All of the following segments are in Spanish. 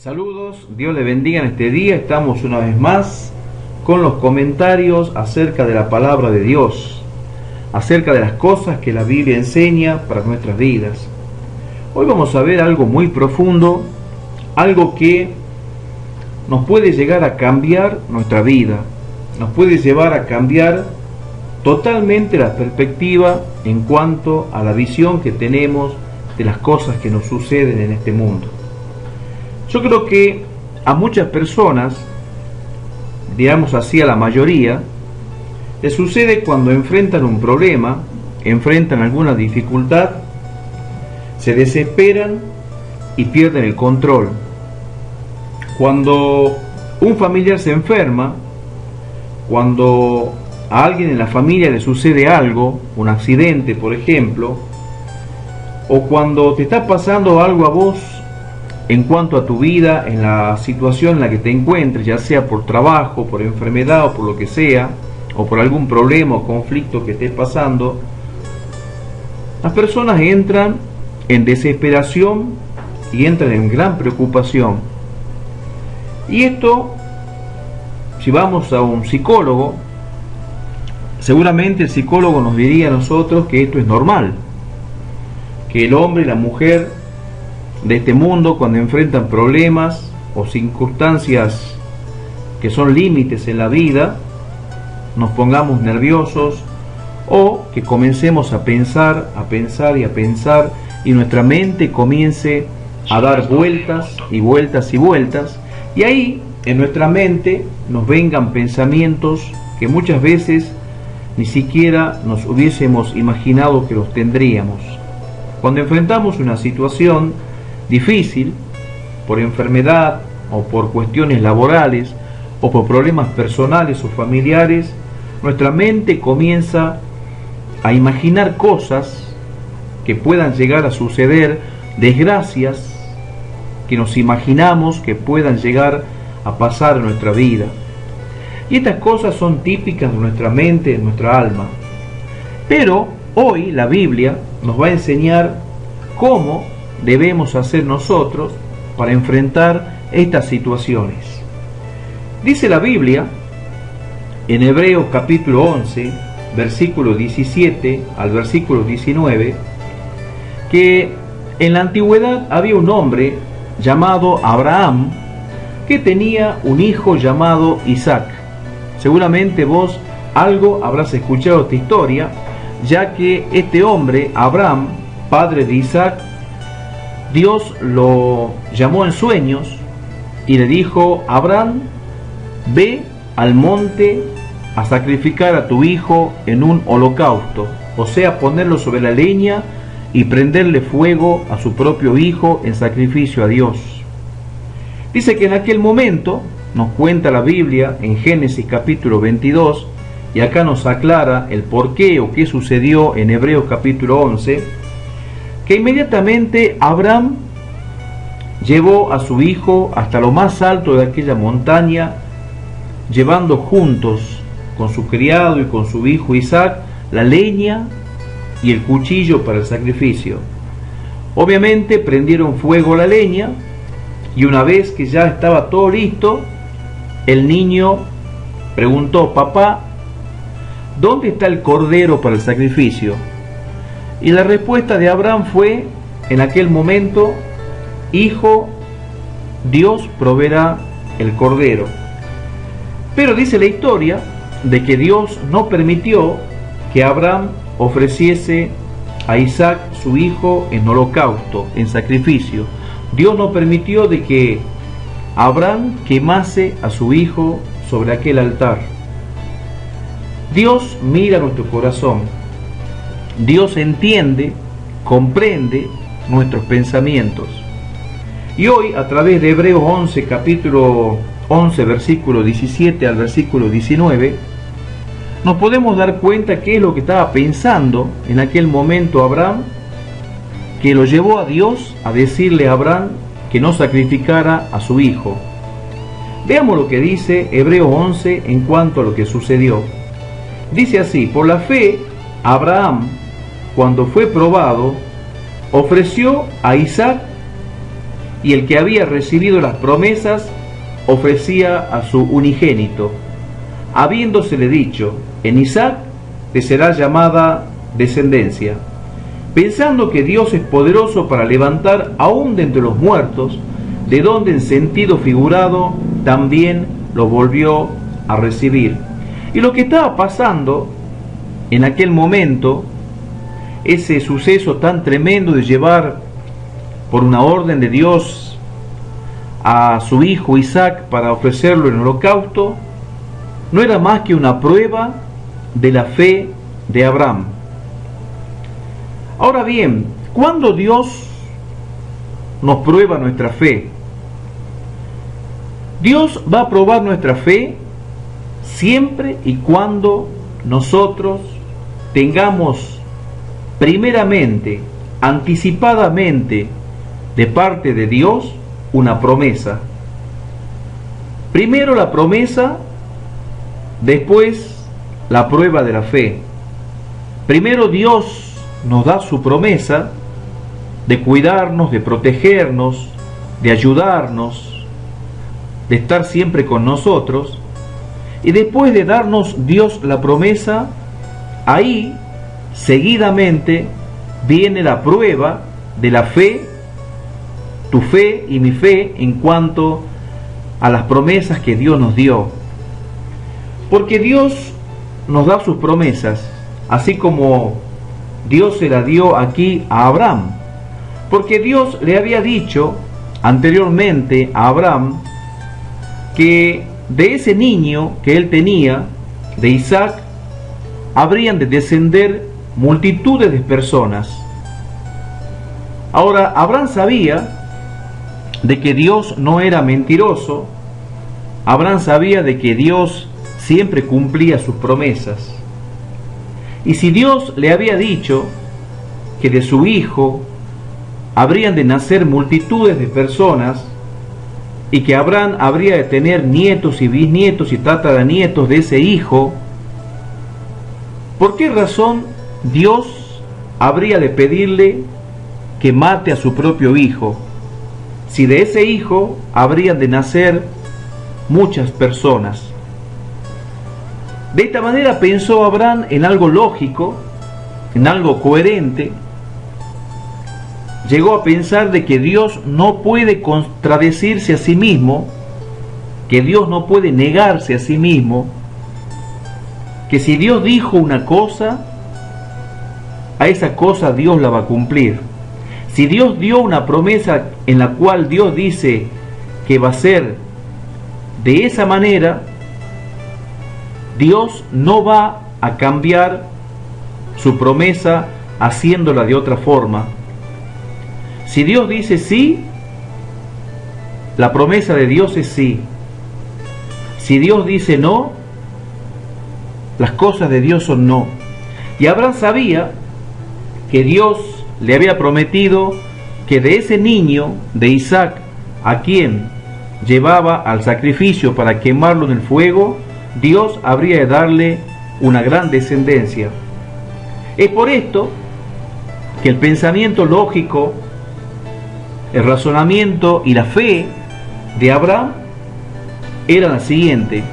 Saludos, Dios le bendiga en este día. Estamos una vez más con los comentarios acerca de la palabra de Dios, acerca de las cosas que la Biblia enseña para nuestras vidas. Hoy vamos a ver algo muy profundo, algo que nos puede llegar a cambiar nuestra vida, nos puede llevar a cambiar totalmente la perspectiva en cuanto a la visión que tenemos de las cosas que nos suceden en este mundo. Yo creo que a muchas personas, digamos así a la mayoría, les sucede cuando enfrentan un problema, enfrentan alguna dificultad, se desesperan y pierden el control. Cuando un familiar se enferma, cuando a alguien en la familia le sucede algo, un accidente por ejemplo, o cuando te está pasando algo a vos en cuanto a tu vida, en la situación en la que te encuentres, ya sea por trabajo, por enfermedad o por lo que sea, o por algún problema o conflicto que estés pasando, las personas entran en desesperación y entran en gran preocupación. Y esto, si vamos a un psicólogo, seguramente el psicólogo nos diría a nosotros que esto es normal, que el hombre y la mujer de este mundo, cuando enfrentan problemas o circunstancias que son límites en la vida, nos pongamos nerviosos o que comencemos a pensar y nuestra mente comience a dar vueltas y vueltas y vueltas, y ahí en nuestra mente nos vengan pensamientos que muchas veces ni siquiera nos hubiésemos imaginado que los tendríamos. Cuando enfrentamos una situación difícil, por enfermedad o por cuestiones laborales o por problemas personales o familiares, nuestra mente comienza a imaginar cosas que puedan llegar a suceder, desgracias que nos imaginamos que puedan llegar a pasar en nuestra vida. Y estas cosas son típicas de nuestra mente, de nuestra alma. Pero hoy la Biblia nos va a enseñar cómo debemos hacer nosotros para enfrentar estas situaciones. Dice la Biblia en Hebreos capítulo 11, versículo 17 al versículo 19, que en la antigüedad había un hombre llamado Abraham que tenía un hijo llamado Isaac. Seguramente vos algo habrás escuchado de esta historia, ya que este hombre, Abraham, padre de Isaac, Dios lo llamó en sueños y le dijo: Abraham, ve al monte a sacrificar a tu hijo en un holocausto, o sea, ponerlo sobre la leña y prenderle fuego a su propio hijo en sacrificio a Dios. Dice que en aquel momento, nos cuenta la Biblia en Génesis capítulo 22, y acá nos aclara el por qué o qué sucedió en Hebreos capítulo 11, que inmediatamente Abraham llevó a su hijo hasta lo más alto de aquella montaña, llevando juntos con su criado y con su hijo Isaac la leña y el cuchillo para el sacrificio. Obviamente prendieron fuego a la leña, y una vez que ya estaba todo listo, el niño preguntó: papá, ¿dónde está el cordero para el sacrificio? Y la respuesta de Abraham fue en aquel momento: hijo, Dios proveerá el cordero. Pero dice la historia de que Dios no permitió que Abraham ofreciese a Isaac su hijo en holocausto, en sacrificio. Dios no permitió de que Abraham quemase a su hijo sobre aquel altar. Dios mira nuestro corazón. Dios entiende, comprende nuestros pensamientos. Y hoy, a través de Hebreos 11, capítulo 11, versículo 17 al versículo 19, nos podemos dar cuenta qué es lo que estaba pensando en aquel momento Abraham, que lo llevó a Dios a decirle a Abraham que no sacrificara a su hijo. Veamos lo que dice Hebreos 11 en cuanto a lo que sucedió. Dice así: por la fe, Abraham, cuando fue probado, ofreció a Isaac y el que había recibido las promesas ofrecía a su unigénito, habiéndosele dicho: en Isaac te será llamada descendencia, pensando que Dios es poderoso para levantar aún de entre los muertos, de donde en sentido figurado también lo volvió a recibir. Y lo que estaba pasando en aquel momento, ese suceso tan tremendo de llevar por una orden de Dios a su hijo Isaac para ofrecerlo en holocausto, no era más que una prueba de la fe de Abraham. Ahora bien, ¿cuándo Dios nos prueba nuestra fe? Dios va a probar nuestra fe siempre y cuando nosotros tengamos primeramente, anticipadamente, de parte de Dios, una promesa. Primero la promesa, después la prueba de la fe. Primero Dios nos da su promesa de cuidarnos, de protegernos, de ayudarnos, de estar siempre con nosotros. Y después de darnos Dios la promesa, ahí seguidamente viene la prueba de la fe, tu fe y mi fe en cuanto a las promesas que Dios nos dio. Porque Dios nos da sus promesas, así como Dios se la dio aquí a Abraham. Porque Dios le había dicho anteriormente a Abraham que de ese niño que él tenía, de Isaac, habrían de descender multitudes de personas. Ahora, Abraham sabía de que Dios no era mentiroso. Abraham sabía de que Dios siempre cumplía sus promesas. Y si Dios le había dicho que de su hijo habrían de nacer multitudes de personas, y que Abraham habría de tener nietos y bisnietos y tataranietos de ese hijo, ¿por qué razón Dios habría de pedirle que mate a su propio hijo, si de ese hijo habrían de nacer muchas personas? De esta manera pensó Abraham en algo lógico, en algo coherente. Llegó a pensar de que Dios no puede contradecirse a sí mismo, que Dios no puede negarse a sí mismo, que si Dios dijo una cosa, a esa cosa Dios la va a cumplir. Si Dios dio una promesa en la cual Dios dice que va a ser de esa manera, Dios no va a cambiar su promesa haciéndola de otra forma. Si Dios dice sí, la promesa de Dios es sí. Si Dios dice no, las cosas de Dios son no. Y Abraham sabía que Dios le había prometido que de ese niño, de Isaac, a quien llevaba al sacrificio para quemarlo en el fuego, Dios habría de darle una gran descendencia. Es por esto que el pensamiento lógico, el razonamiento y la fe de Abraham era la siguiente: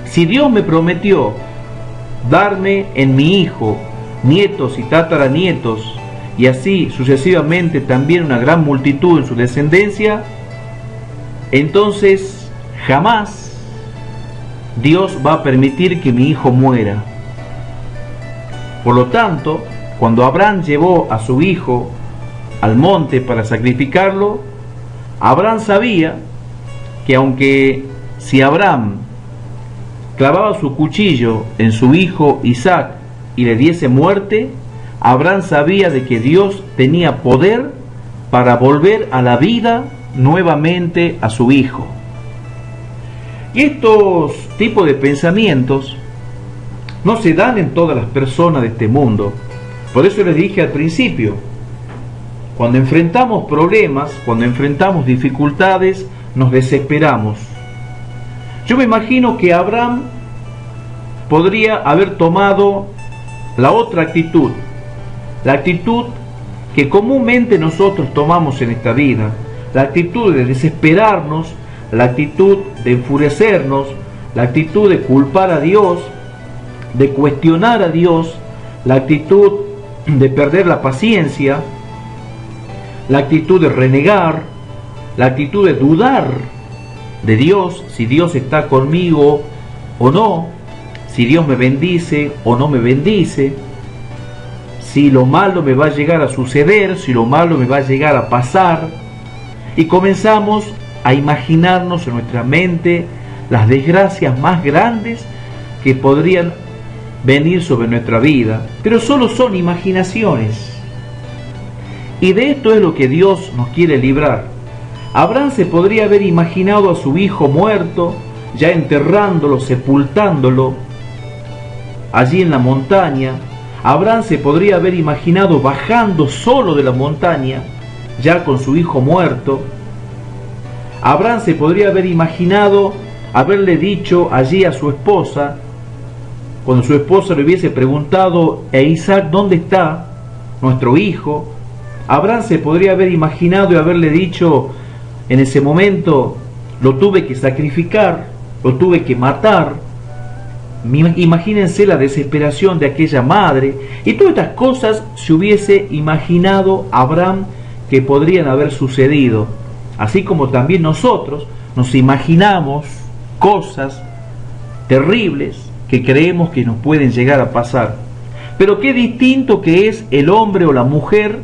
si Dios me prometió darme en mi hijo nietos y tataranietos, y así sucesivamente también una gran multitud en su descendencia, entonces jamás Dios va a permitir que mi hijo muera. Por lo tanto, cuando Abraham llevó a su hijo al monte para sacrificarlo, Abraham sabía que aunque si Abraham clavaba su cuchillo en su hijo Isaac y le diese muerte, Abraham sabía de que Dios tenía poder para volver a la vida nuevamente a su hijo. Y estos tipos de pensamientos no se dan en todas las personas de este mundo. Por eso les dije al principio, cuando enfrentamos problemas, cuando enfrentamos dificultades, nos desesperamos. Yo me imagino que Abraham podría haber tomado la otra actitud, la actitud que comúnmente nosotros tomamos en esta vida. la actitud de desesperarnos, la actitud de enfurecernos, la actitud de culpar a Dios, de cuestionar a Dios, la actitud de perder la paciencia, la actitud de renegar, la actitud de dudar de Dios, si Dios está conmigo o no, si Dios me bendice o no me bendice, si lo malo me va a llegar a suceder, si lo malo me va a llegar a pasar. Y comenzamos a imaginarnos en nuestra mente las desgracias más grandes que podrían venir sobre nuestra vida, pero solo son imaginaciones. Y de esto es lo que Dios nos quiere librar. Abraham se podría haber imaginado a su hijo muerto, ya enterrándolo, sepultándolo allí en la montaña. Abraham se podría haber imaginado bajando solo de la montaña, ya con su hijo muerto. Abraham se podría haber imaginado haberle dicho allí a su esposa, cuando su esposa le hubiese preguntado: Isaac, ¿dónde está nuestro hijo? Abraham se podría haber imaginado y haberle dicho en ese momento: lo tuve que sacrificar, lo tuve que matar. Imagínense la desesperación de aquella madre, y todas estas cosas se hubiese imaginado Abraham que podrían haber sucedido, así como también nosotros nos imaginamos cosas terribles que creemos que nos pueden llegar a pasar. Pero qué distinto que es el hombre o la mujer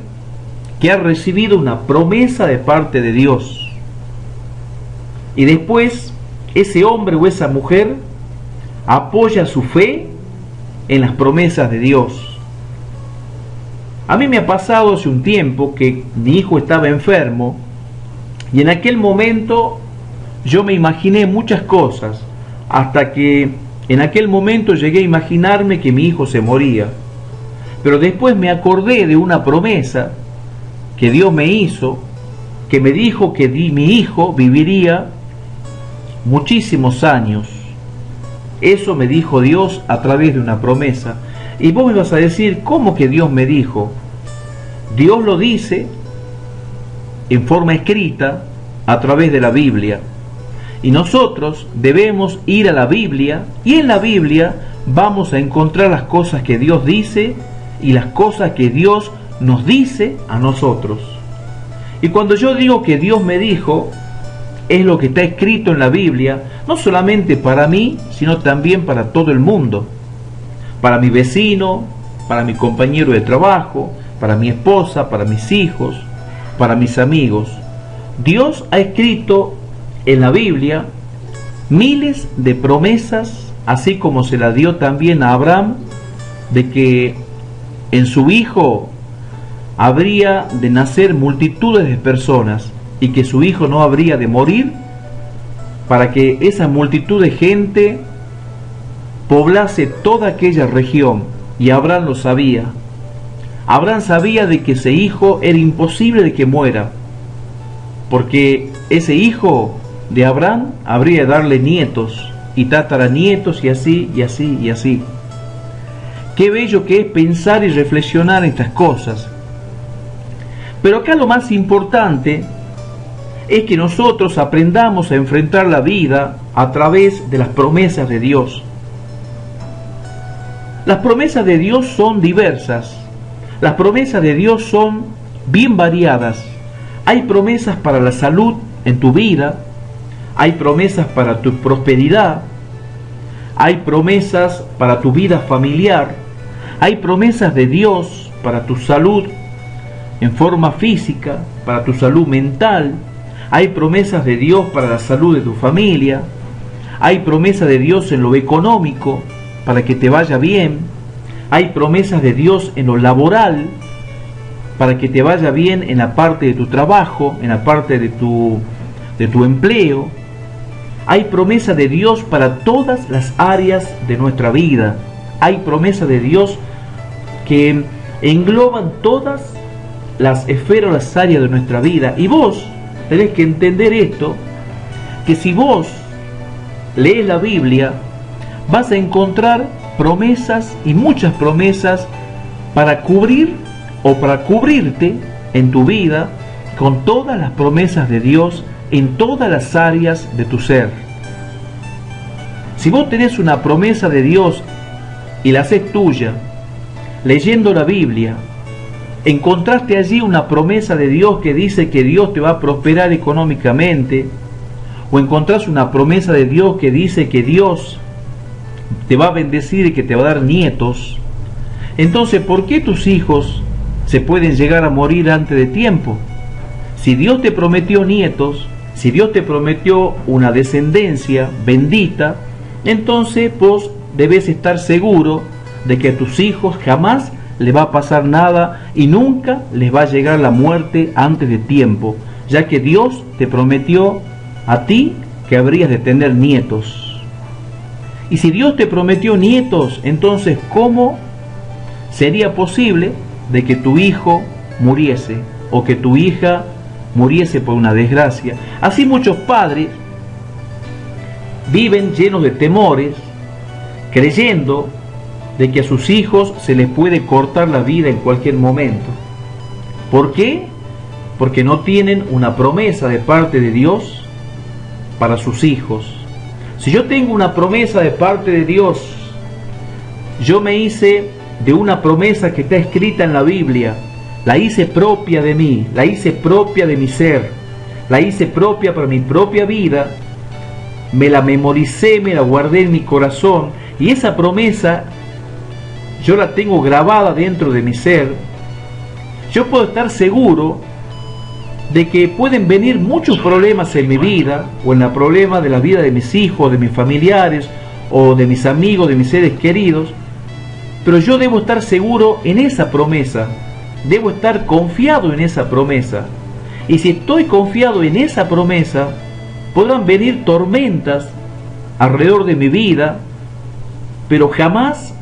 que ha recibido una promesa de parte de Dios, y después ese hombre o esa mujer apoya su fe en las promesas de Dios. A mí me ha pasado hace un tiempo que mi hijo estaba enfermo, y en aquel momento yo me imaginé muchas cosas, hasta que en aquel momento llegué a imaginarme que mi hijo se moría. Pero después me acordé de una promesa que Dios me hizo, que me dijo que mi hijo viviría muchísimos años. Eso me dijo Dios a través de una promesa. Y vos me vas a decir: ¿cómo que Dios me dijo? Dios lo dice en forma escrita a través de la Biblia. Y nosotros debemos ir a la Biblia, y en la Biblia vamos a encontrar las cosas que Dios dice y las cosas que Dios nos dice a nosotros. Y cuando yo digo que Dios me dijo, es lo que está escrito en la Biblia, no solamente para mí, sino también para todo el mundo, para mi vecino, para mi compañero de trabajo, para mi esposa, para mis hijos, para mis amigos. Dios ha escrito en la Biblia miles de promesas, así como se la dio también a Abraham, de que en su hijo habría de nacer multitudes de personas y que su hijo no habría de morir, para que esa multitud de gente poblase toda aquella región. Y Abraham lo sabía. Abraham sabía de que ese hijo era imposible de que muera, porque ese hijo de Abraham habría de darle nietos y tataranietos, y así, y así, y así. Qué bello que es pensar y reflexionar en estas cosas. Pero acá lo más importante es que nosotros aprendamos a enfrentar la vida a través de las promesas de Dios. Las promesas de Dios son diversas. Las promesas de Dios son bien variadas. Hay promesas para la salud en tu vida, hay promesas para tu prosperidad, hay promesas para tu vida familiar, hay promesas de Dios para tu salud en forma física, para tu salud mental, hay promesas de Dios para la salud de tu familia, hay promesas de Dios en lo económico para que te vaya bien, hay promesas de Dios en lo laboral para que te vaya bien en la parte de tu trabajo, en la parte de tu empleo. Hay promesa de Dios para todas las áreas de nuestra vida. Hay promesa de Dios que engloban todas las esferas, las áreas de nuestra vida. Y vos tenés que entender esto, que si vos lees la Biblia, vas a encontrar promesas, y muchas promesas, para cubrir o para cubrirte en tu vida con todas las promesas de Dios en todas las áreas de tu ser. Si vos tenés una promesa de Dios y la haces tuya, leyendo la Biblia, encontraste allí una promesa de Dios que dice que Dios te va a prosperar económicamente, o encontrás una promesa de Dios que dice que Dios te va a bendecir y que te va a dar nietos, entonces ¿por qué tus hijos se pueden llegar a morir antes de tiempo? Si Dios te prometió nietos, si Dios te prometió una descendencia bendita, entonces vos debes estar seguro de que a tus hijos jamás les va a pasar nada y nunca les va a llegar la muerte antes de tiempo, ya que Dios te prometió a ti que habrías de tener nietos. Y si Dios te prometió nietos, entonces ¿cómo sería posible de que tu hijo muriese o que tu hija muriese por una desgracia? Así muchos padres viven llenos de temores, creyendo de que a sus hijos se les puede cortar la vida en cualquier momento. ¿Por qué? Porque no tienen una promesa de parte de Dios para sus hijos. Si yo tengo una promesa de parte de Dios, yo me hice de una promesa que está escrita en la Biblia, la hice propia de mí, la hice propia de mi ser, la hice propia para mi propia vida, me la memoricé, me la guardé en mi corazón, y esa promesa yo la tengo grabada dentro de mi ser. Yo puedo estar seguro de que pueden venir muchos problemas en mi vida, o en la problema de la vida de mis hijos, de mis familiares, o de mis amigos, de mis seres queridos, pero yo debo estar seguro en esa promesa, debo estar confiado en esa promesa. Y si estoy confiado en esa promesa, podrán venir tormentas alrededor de mi vida, pero jamás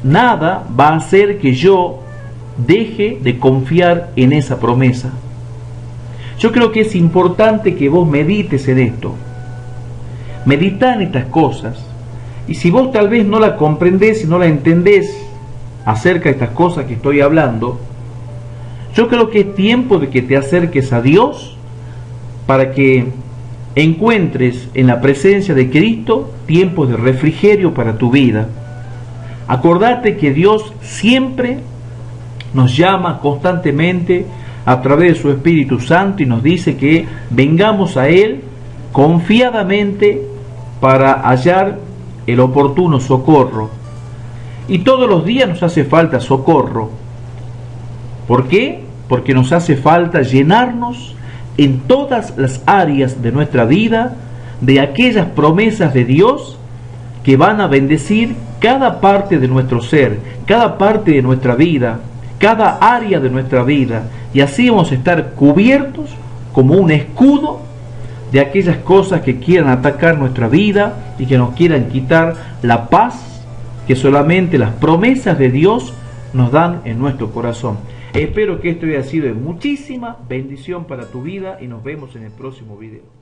nada va a hacer que yo deje de confiar en esa promesa. Yo creo que es importante que vos medites en esto. Medita en estas cosas. Y si vos tal vez no la comprendés y no la entendés acerca de estas cosas que estoy hablando, yo creo que es tiempo de que te acerques a Dios para que encuentres en la presencia de Cristo tiempos de refrigerio para tu vida. Acordate que Dios siempre nos llama constantemente a través de su Espíritu Santo y nos dice que vengamos a Él confiadamente para hallar el oportuno socorro. Y todos los días nos hace falta socorro. ¿Por qué? Porque nos hace falta llenarnos en todas las áreas de nuestra vida de aquellas promesas de Dios que van a bendecir cada parte de nuestro ser, cada parte de nuestra vida, cada área de nuestra vida, y así vamos a estar cubiertos como un escudo de aquellas cosas que quieran atacar nuestra vida y que nos quieran quitar la paz que solamente las promesas de Dios nos dan en nuestro corazón. Espero que esto haya sido de muchísima bendición para tu vida y nos vemos en el próximo video.